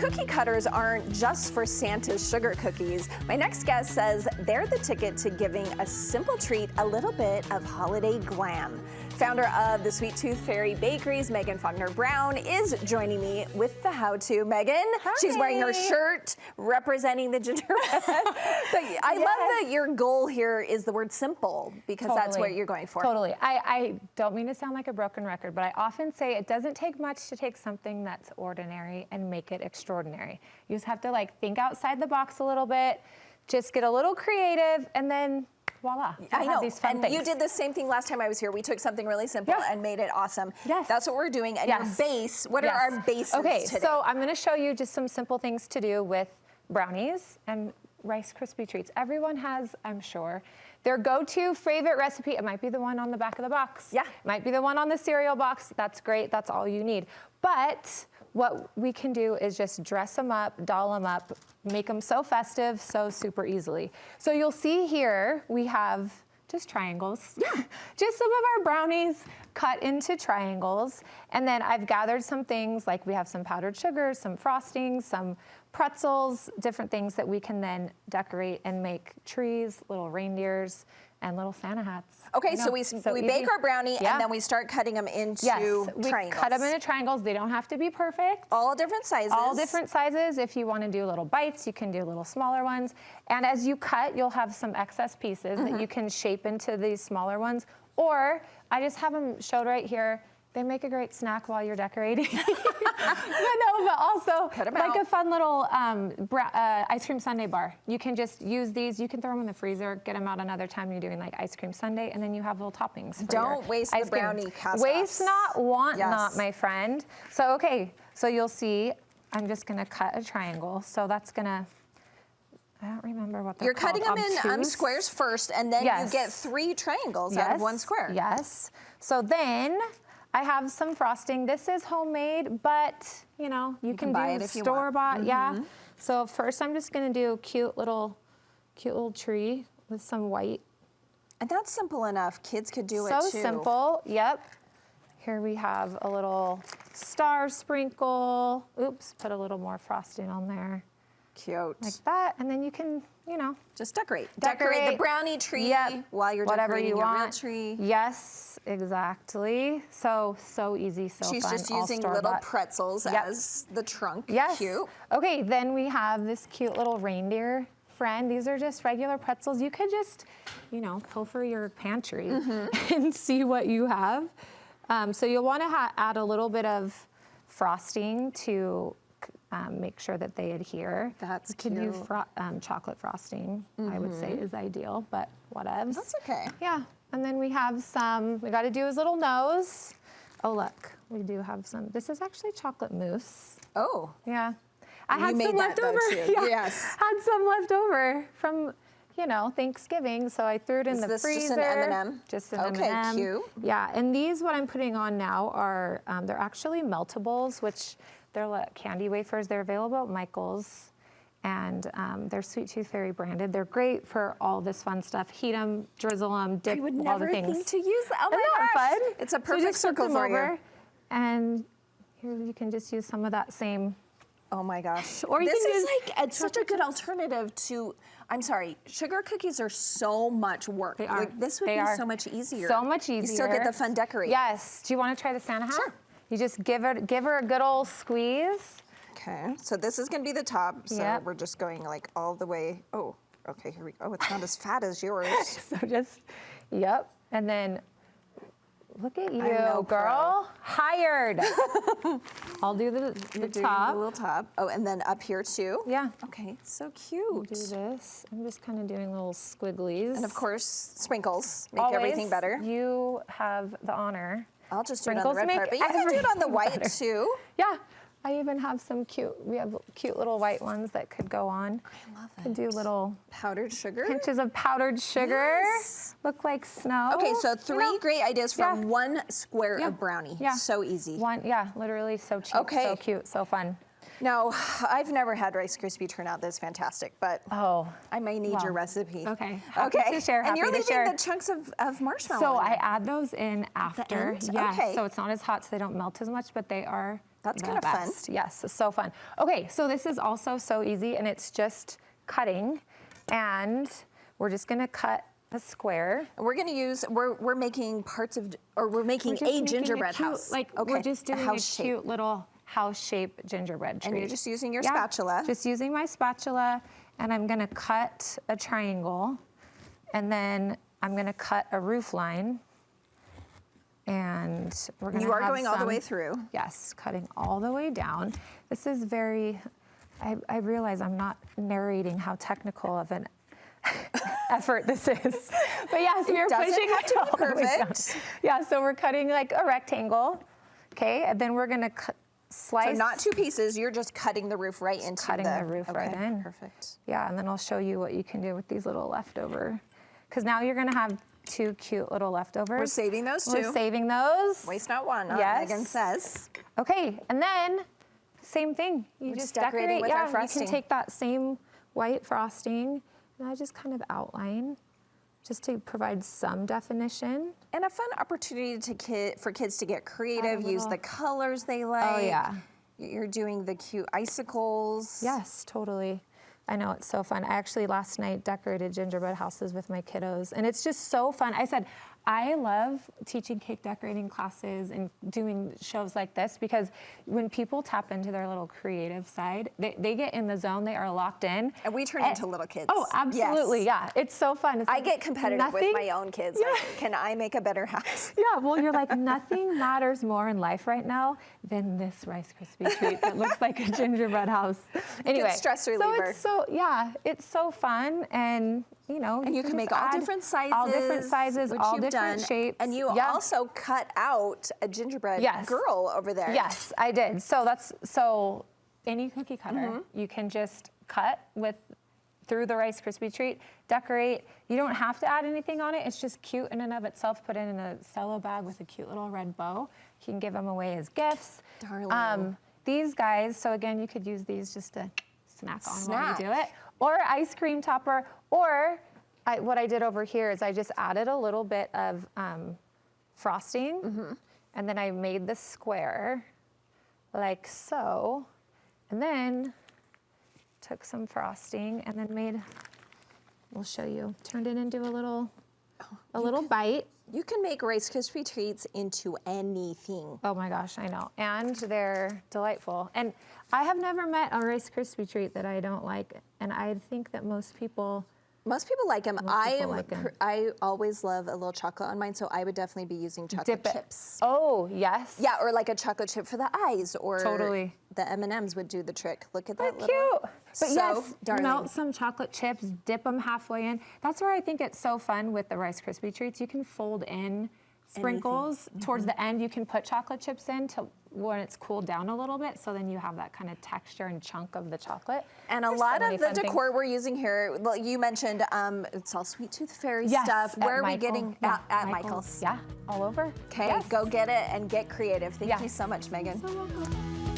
cookie cutters aren't just for Santa's sugar cookies. My next guest says they're the ticket to giving a simple treat a little bit of holiday glam. Founder of the Sweet Tooth Fairy Bakeries, Faulkner Brown, is joining me with the how-to. Megan, hi. She's wearing her shirt representing the gingerbread. I love that your goal here is the word simple, because that's what you're going for. Totally. I don't mean to sound like a broken record, but I often say it doesn't take much to take something that's ordinary and make it extraordinary. You just have to like think outside the box a little bit, just get a little creative, and then voila. I know, these fun things. You did the same thing last time I was here. We took something really simple and made it awesome. Yes. That's what we're doing. And your base, what are our bases today? So I'm gonna show you just some simple things to do with brownies and Rice Krispie treats. Everyone has, I'm sure, their go-to favorite recipe. It might be the one on the back of the box. Yeah. It might be the one on the cereal box. That's great, that's all you need. But what we can do is just dress them up, doll them up, make them so festive, so super easily. So you'll see here, we have just triangles. Yeah. Just some of our brownies cut into triangles. And then I've gathered some things, like we have some powdered sugar, some frostings, some pretzels, different things that we can then decorate and make trees, little reindeers, and little Santa hats. Okay, so we bake our brownie and then we start cutting them into triangles. We cut them into triangles. They don't have to be perfect. All different sizes. All different sizes. If you want to do little bites, you can do little smaller ones. And as you cut, you'll have some excess pieces that you can shape into these smaller ones. Or I just have them showed right here. They make a great snack while you're decorating. but also like a fun little ice cream sundae bar. You can just use these. You can throw them in the freezer, get them out another time you're doing like ice cream sundae, and then you have little toppings. Don't waste the brownie cast-offs. Waste not, want not, my friend. So so you'll see, I'm just gonna cut a triangle. So that's gonna, I don't remember what they're called. You're cutting them in squares first, and then you get 3 triangles out of 1 square. Yes. So then I have some frosting. This is homemade, but you know, you can buy do it if you store-bought. Yeah. So first I'm just gonna do a cute little tree with some white. And that's simple enough. Kids could do it too. So simple, yep. Here we have a little star sprinkle. Oops, put a little more frosting on there. Cute. Like that, and then you can, you know, just decorate. Decorate the brownie tree while you're decorating your real tree. Yes, exactly. So easy, so fun. She's just using little pretzels as the trunk. Yes. Cute. Okay, then we have this cute little reindeer friend. These are just regular pretzels. You could just, you know, pilfer your pantry and see what you have. So you'll want to add a little bit of frosting to make sure that they adhere. That's cute. You can do chocolate frosting, I would say is ideal, but whatevs. That's okay. Yeah, and then we have some, we got to do his little nose. Oh look, we do have some, this is actually chocolate mousse. Oh. Yeah. I had some left over. Yes. Had some left over from, you know, Thanksgiving, so I threw it in the freezer. Just an M&M? Just an M&M. Okay, cute. Yeah, and these, what I'm putting on now are, they're actually meltables, which they're like candy wafers. They're available at Michael's, and they're Sweet Tooth Fairy branded. They're great for all this fun stuff. Heat them, drizzle them, dip all the things. I would never think to use that. Oh my gosh. Fun? It's a perfect circle for you. And here you can just use some of that same. Oh my gosh. Or this is like, it's such a good alternative to, I'm sorry, sugar cookies are so much work. They are. Like, this would be so much easier. So much easier. You still get the fun decorating. Yes. Do you want to try the Santa hat? Sure. You just give her a good old squeeze. Okay, so this is gonna be the top. So we're just going like all the way. Oh, okay, here we go. Oh, it's not as fat as yours. So just, and then look at you, girl. Hired. I'll do the top. The little top. Oh, and then up here too? Yeah. Okay, so cute. I'll do this. I'm just kind of doing little squigglies. And of course, sprinkles make everything better. You have the honor. I'll just do it on the red part, but you can do it on the white too. Yeah. I even have some we have cute little white ones that could go on. I love it. Could do little powdered sugar. Pinches of powdered sugar. Yes. Look like snow. Okay, so 3 great ideas from 1 square of brownie. Yeah. So easy. Literally so cheap, so cute, so fun. Now, I've never had Rice Krispie turn out this fantastic, but I may need your recipe. Okay. Happy to share. And you're leaving the chunks of marshmallow. So I add those in after. Okay. So it's not as hot, so they don't melt as much, but they are That's kind of fun. Yes, it's so fun. Okay, so this is also so easy, and it's just cutting, and we're just gonna cut a square. We're gonna use, we're making parts of, or we're making a gingerbread house. Like, we're just doing a cute little house-shaped gingerbread tree. And you're just using your spatula. Just using my spatula, and I'm gonna cut a triangle, and then I'm gonna cut a roof line. And we're gonna You are going all the way through. Yes, cutting all the way down. This is very, I realize I'm not narrating how technical of an effort this is. But yeah, so you're pushing it all the way down. Yeah, so we're cutting like a rectangle, okay? And then we're gonna slice. So not two pieces, you're just cutting the roof right into cutting the roof right in. Perfect. Yeah, and then I'll show you what you can do with these little leftover. Because now you're gonna have two cute little leftovers. We're saving those too. We're saving those. Waste not one, yes. Megan says. Okay, and then same thing. You just decorate with our frosting. You can take that same white frosting, and I just kind of outline just to provide some definition. And a fun opportunity for kids to get creative, use the colors they like. Oh yeah. You're doing the cute icicles. Yes, totally. I know, it's so fun. I actually last night decorated gingerbread houses with my kiddos, and it's just so fun. I said, I love teaching cake decorating classes and doing shows like this because when people tap into their little creative side, they get in the zone, they are locked in. And we turn into little kids. Oh, absolutely, yes. Yeah. It's so fun. It's I get competitive with my own kids. Yeah. Like, can I make a better house? Yeah, well, you're like, nothing matters more in life right now than this Rice Krispie treat that looks like a gingerbread house. Anyway, good stress reliever. It's so fun, and you know, and you can make all different sizes, all different shapes. And you also cut out a gingerbread girl over there. Yes, I did. So any cookie cutter, you can just cut through the Rice Krispie treat, decorate. You don't have to add anything on it. It's just cute in and of itself. Put it in a cello bag with a cute little red bow. You can give them away as gifts. Darling. These guys, so again, you could use these just to snack on while you do it. Or ice cream topper, or what I did over here is I just added a little bit of frosting, and then I made the square like so, and then took some frosting and then we'll show you, turned it into a little bite. You can make Rice Krispie treats into anything. Oh my gosh, I know. And they're delightful. And I have never met a Rice Krispie treat that I don't like. And I think that most people like them. I always love a little chocolate on mine, so I would definitely be using chocolate chips. Oh, yes. Yeah, or like a chocolate chip for the eyes, or totally. The M&Ms would do the trick. Look at that. They're cute. But yes, darling. Melt some chocolate chips, dip them halfway in. That's where I think it's so fun with the Rice Krispie treats. You can fold in sprinkles. Towards the end, you can put chocolate chips in when it's cooled down a little bit, so then you have that kind of texture and chunk of the chocolate. And a lot of the decor we're using here, well, you mentioned it's all Sweet Tooth Fairy stuff. Where are we getting at Michael's? Yeah, all over. Okay, go get it and get creative. Thank you so much, Megan. So welcome.